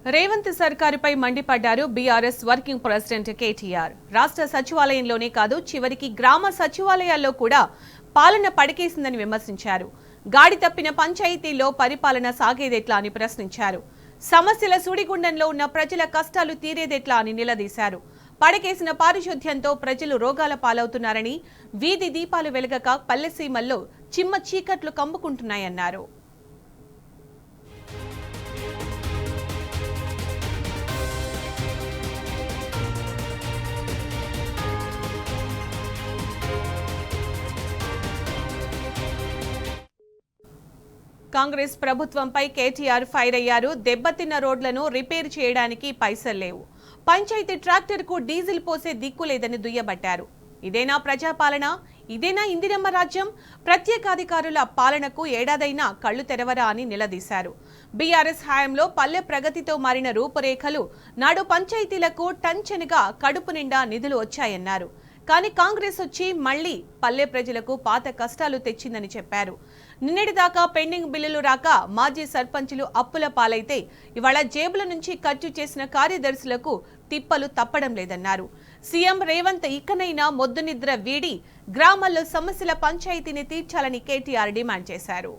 రేవంత్ సర్కారుపై మండిపడ్డారు BRS working president KTR. రాష్ట్ర సచివాలయంలోనే కాదు చివరికి గ్రామ సచివాలయాల్లో కూడా పాలన పడికేసిందని విమర్శించారు. గాడి తప్పిన పంచాయతీల్లో పరిపాలన సాగేదెట్లా అని ప్రశ్నించారు. సమస్యల సుడిగుండంలో ఉన్న ప్రజల కష్టాలు తీరేదెట్లా అని నిలదీశారు. పడకేసిన పారిశుద్ధ్యంతో ప్రజలు రోగాల పాలవుతున్నారని, వీధి దీపాలు వెలగక పల్లెసీమల్లో చిమ్మ చీకట్లు కమ్ముకుంటున్నాయన్నారు. కాంగ్రెస్ ప్రభుత్వంపై కేటీఆర్ ఫైర్ అయ్యారు. దెబ్బతిన్న రోడ్లను రిపేర్ చేయడానికి పైసలు లేవు, పంచాయతీ ట్రాక్టర్కు డీజిల్ పోసే దిక్కులేదని దుయ్యబట్టారు. ఇదేనా ప్రజాపాలన? ఇదేనా ఇందిరమ్మ రాజ్యం? ప్రత్యేకాధికారుల పాలనకు ఏడాదైనా కళ్లు తెరవరా అని నిలదీశారు. బీఆర్ఎస్ హయాంలో పల్లె ప్రగతితో మారిన రూపురేఖలు నాడు పంచాయతీలకు టంచనగా కడుపు నిండా నిధులు వచ్చాయన్నారు. కానీ కాంగ్రెస్ వచ్చి మళ్లీ పల్లె ప్రజలకు పాత కష్టాలు తెచ్చిందని చెప్పారు. నిన్నటిదాకా పెండింగ్ బిల్లులు రాక మాజీ సర్పంచులు అప్పుల పాలైతే ఇవాళ జేబుల నుంచి ఖర్చు చేసిన కార్యదర్శులకు తిప్పలు తప్పడం లేదన్నారు. సీఎం రేవంత్ ఇకనైనా మొద్దు నిద్ర వీడి గ్రామాల్లో సమస్యల పంచాయతీని తీర్చాలని కేటీఆర్ డిమాండ్ చేశారు.